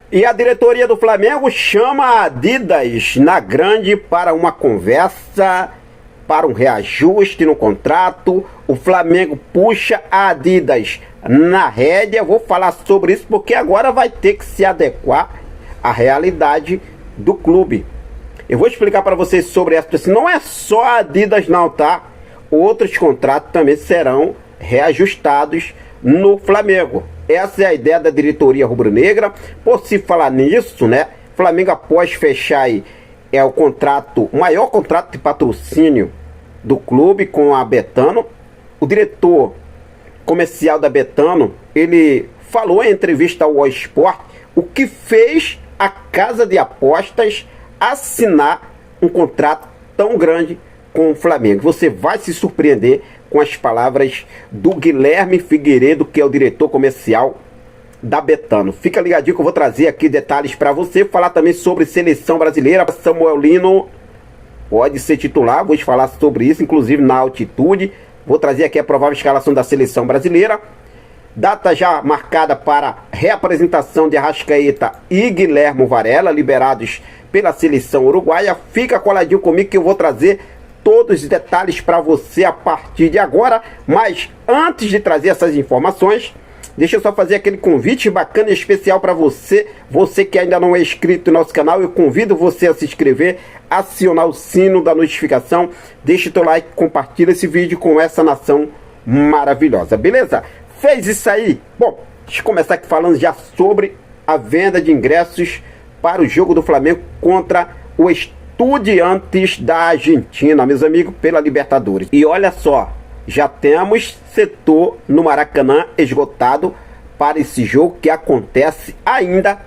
E a diretoria do Flamengo chama a Adidas na grande para uma conversa, para um reajuste no contrato. O Flamengo puxa a Adidas na rédea. Vou falar sobre isso porque agora vai ter que se adequar à realidade do clube. Eu vou explicar para vocês sobre essa situação. Não é só a Adidas não, tá? Outros contratos também serão reajustados no Flamengo. Essa é a ideia da diretoria rubro-negra. Por se falar nisso, né? Flamengo, após fechar aí, o maior contrato de patrocínio do clube com a Betano. O diretor comercial da Betano, ele falou em entrevista ao All Sport o que fez a casa de apostas assinar um contrato tão grande com o Flamengo. Você vai se surpreender com as palavras do Guilherme Figueiredo, que é o diretor comercial da Betano. Fica ligadinho que eu vou trazer aqui detalhes para você, falar também sobre seleção brasileira. Samuel Lino pode ser titular, vou falar sobre isso, inclusive na altitude. Vou trazer aqui a provável escalação da seleção brasileira. Data já marcada para reapresentação de Arrascaeta e Guilherme Varela, liberados pela seleção uruguaia. Fica coladinho comigo que eu vou trazer todos os detalhes para você a partir de agora. Mas antes de trazer essas informações, deixa eu só fazer aquele convite bacana e especial para você. Você que ainda não é inscrito no nosso canal, eu convido você a se inscrever, acionar o sino da notificação, deixa o teu like, compartilha esse vídeo com essa nação maravilhosa, beleza? Fez isso aí? Bom, deixa eu começar aqui falando já sobre a venda de ingressos para o jogo do Flamengo contra o Estudiantes da Argentina, meus amigos, pela Libertadores. E olha só, já temos setor no Maracanã esgotado para esse jogo que acontece ainda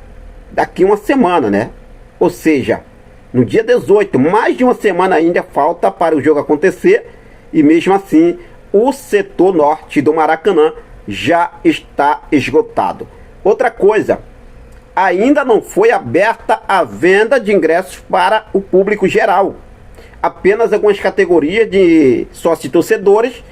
daqui uma semana, né? Ou seja, no dia 18, mais de uma semana ainda falta para o jogo acontecer. E mesmo assim, o setor norte do Maracanã já está esgotado. Outra coisa, ainda não foi aberta a venda de ingressos para o público geral. Apenas algumas categorias de sócios torcedores.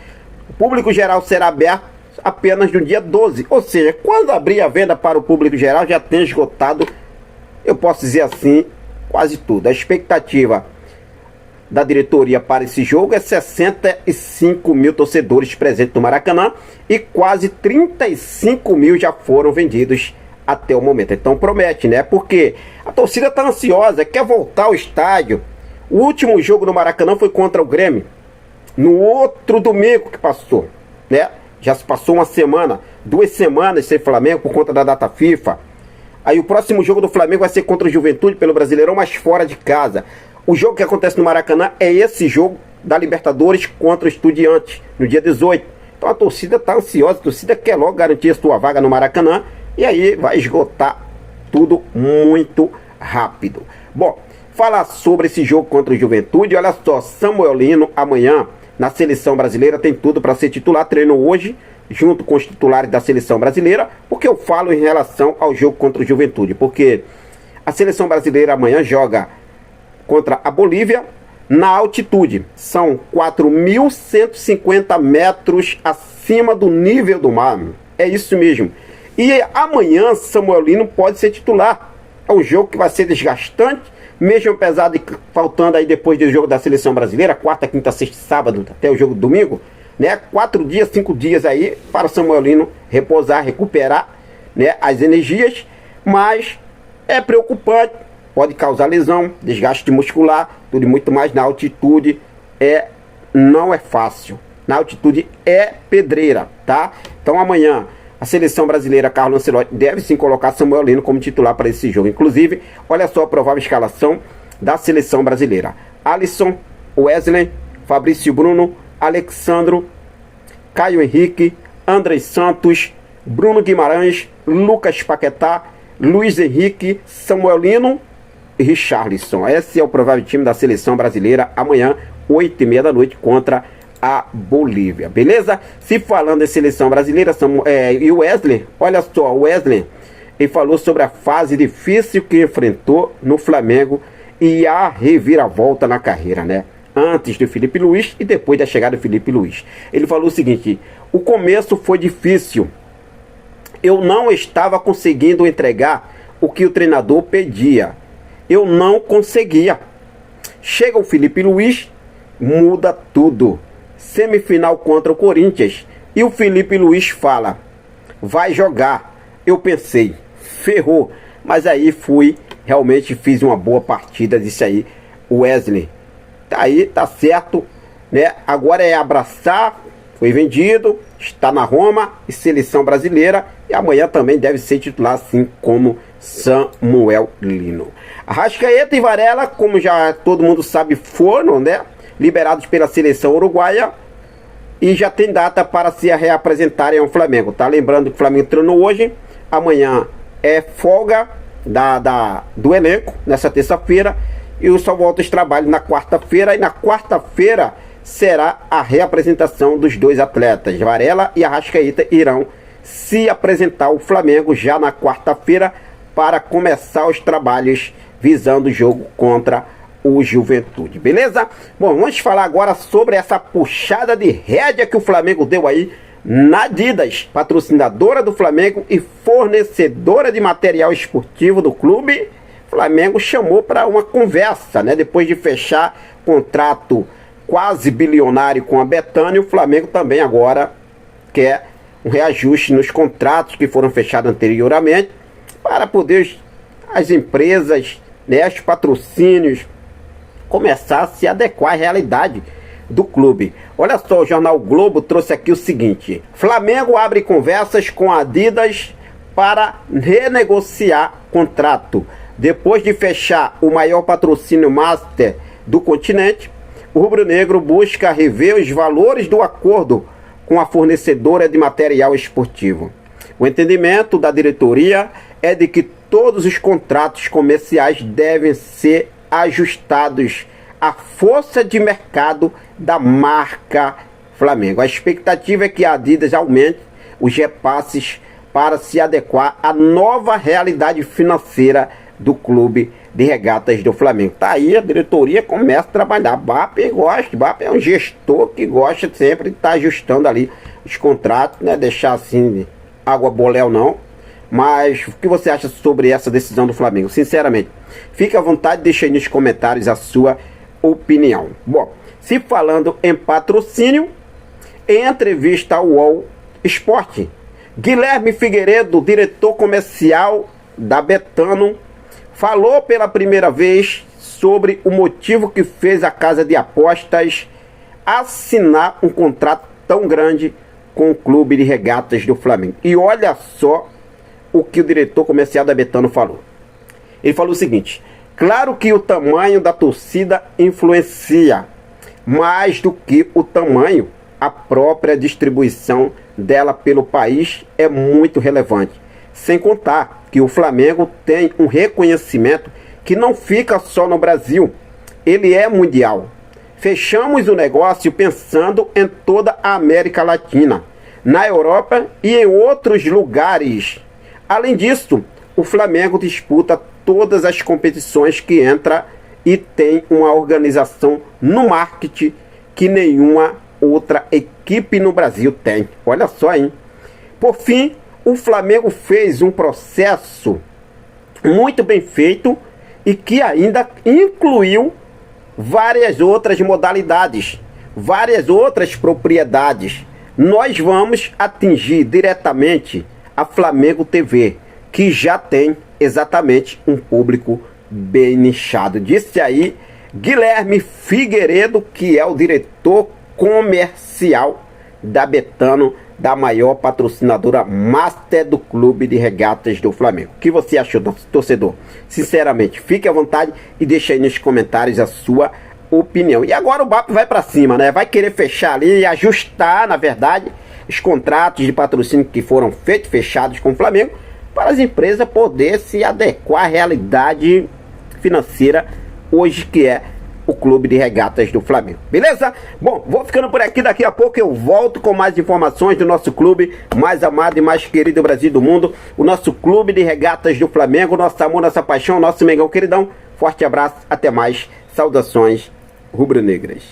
O público geral será aberto apenas no dia 12. Ou seja, quando abrir a venda para o público geral, já tem esgotado, eu posso dizer assim, quase tudo. A expectativa da diretoria para esse jogo é 65 mil torcedores presentes no Maracanã e quase 35 mil já foram vendidos até o momento. Então promete, né? Porque a torcida está ansiosa, quer voltar ao estádio. O último jogo no Maracanã foi contra o Grêmio, no outro domingo que passou, né? Já se passou uma semana, 2 semanas sem Flamengo por conta da data FIFA. Aí o próximo jogo do Flamengo vai ser contra o Juventude pelo Brasileirão, mas fora de casa. O jogo que acontece no Maracanã é esse jogo da Libertadores contra o Estudiantes, no dia 18. Então a torcida está ansiosa, a torcida quer logo garantir a sua vaga no Maracanã. E aí vai esgotar tudo muito rápido. Bom, falar sobre esse jogo contra o Juventude. Olha só, Samuel Lino amanhã na seleção brasileira tem tudo para ser titular. Treinou hoje junto com os titulares da seleção brasileira. Porque eu falo em relação ao jogo contra o Juventude? Porque a seleção brasileira amanhã joga contra a Bolívia na altitude. São 4.150 metros acima do nível do mar. É isso mesmo. E amanhã Samuel Lino pode ser titular. É um jogo que vai ser desgastante, mesmo apesar de faltando aí depois do jogo da seleção brasileira, quarta, quinta, sexta, sábado, até o jogo do domingo, né? 4 dias, 5 dias aí para o Samuel Lino repousar, recuperar, né, as energias, mas é preocupante, pode causar lesão, desgaste muscular, tudo e muito mais. Na altitude não é fácil. Na altitude é pedreira, tá? Então amanhã a seleção brasileira, Carlo Ancelotti, deve sim colocar Samuel Lino como titular para esse jogo. Inclusive, olha só a provável escalação da seleção brasileira: Alisson, Wesley, Fabrício Bruno, Alexandro, Caio Henrique, Andrés Santos, Bruno Guimarães, Lucas Paquetá, Luiz Henrique, Samuel Lino e Richarlison. Esse é o provável time da seleção brasileira amanhã, 8h30 da noite, contra a Bolívia, beleza? Se falando em seleção brasileira, e o Wesley, olha só, o Wesley, ele falou sobre a fase difícil que enfrentou no Flamengo e a reviravolta na carreira, né? Antes do Felipe Luiz e depois da chegada do Felipe Luiz. Ele falou o seguinte: o começo foi difícil, eu não estava conseguindo entregar o que o treinador pedia. Eu não conseguia. Chega o Felipe Luiz, muda tudo. Semifinal contra o Corinthians e o Felipe Luiz fala: vai jogar. Eu pensei, ferrou. Mas aí realmente fiz uma boa partida, disse aí o Wesley. Tá aí, tá certo, né? Agora é abraçar, foi vendido, está na Roma e seleção brasileira, e amanhã também deve ser titular, assim como Samuel Lino. Arrascaeta e Varela, como já todo mundo sabe, foram, né, liberados pela seleção uruguaia e já tem data para se reapresentarem ao Flamengo, tá? Lembrando que o Flamengo treinou hoje, amanhã é folga do elenco, nessa terça-feira, e só volta aos trabalhos na quarta-feira, e na quarta-feira será a reapresentação dos dois atletas. Varela e Arrascaeta irão se apresentar ao Flamengo já na quarta-feira para começar os trabalhos visando o jogo contra o Juventude, beleza? Bom, vamos falar agora sobre essa puxada de rédea que o Flamengo deu aí na Adidas, patrocinadora do Flamengo e fornecedora de material esportivo do clube. O Flamengo chamou para uma conversa, né? Depois de fechar contrato quase bilionário com a Betânia, o Flamengo também agora quer um reajuste nos contratos que foram fechados anteriormente para poder as empresas, né, os patrocínios começar a se adequar à realidade do clube. Olha só, o jornal Globo trouxe aqui o seguinte: Flamengo abre conversas com a Adidas para renegociar contrato. Depois de fechar o maior patrocínio master do continente, o rubro-negro busca rever os valores do acordo com a fornecedora de material esportivo. O entendimento da diretoria é de que todos os contratos comerciais devem ser ajustados à força de mercado da marca Flamengo. A expectativa é que a Adidas aumente os repasses para se adequar à nova realidade financeira do clube de regatas do Flamengo. Tá aí, a diretoria começa a trabalhar. BAP gosta, BAP é um gestor que gosta sempre de estar ajustando ali os contratos, né? Deixar assim, água boléu não. Mas o que você acha sobre essa decisão do Flamengo? Sinceramente, fique à vontade, deixa aí nos comentários a sua opinião. Bom, se falando em patrocínio, em entrevista ao UOL Esporte, Guilherme Figueiredo, diretor comercial da Betano, falou pela primeira vez sobre o motivo que fez a casa de apostas assinar um contrato tão grande com o clube de regatas do Flamengo. E olha só o que o diretor comercial da Betano falou. Ele falou o seguinte: claro que o tamanho da torcida influencia, mais do que o tamanho, a própria distribuição dela pelo país é muito relevante. Sem contar que o Flamengo tem um reconhecimento que não fica só no Brasil, ele é mundial. Fechamos o negócio pensando em toda a América Latina, na Europa e em outros lugares. Além disso, o Flamengo disputa todas as competições que entra e tem uma organização no marketing que nenhuma outra equipe no Brasil tem. Olha só, hein? Por fim, o Flamengo fez um processo muito bem feito e que ainda incluiu várias outras modalidades, várias outras propriedades. Nós vamos atingir diretamente a Flamengo TV, que já tem exatamente um público bem nichado. Disse aí Guilherme Figueiredo, que é o diretor comercial da Betano, da maior patrocinadora master do clube de regatas do Flamengo. O que você achou, torcedor? Sinceramente, fique à vontade e deixe aí nos comentários a sua opinião. E agora o BAP vai para cima, né? Vai querer fechar ali e ajustar, na verdade, os contratos de patrocínio que foram fechados com o Flamengo, para as empresas poderem se adequar à realidade financeira hoje, que é o clube de regatas do Flamengo. Beleza? Bom, vou ficando por aqui. Daqui a pouco eu volto com mais informações do nosso clube mais amado e mais querido do Brasil e do mundo, o nosso clube de regatas do Flamengo, nosso amor, nossa paixão, nosso Mengão queridão. Forte abraço, até mais. Saudações rubro-negras.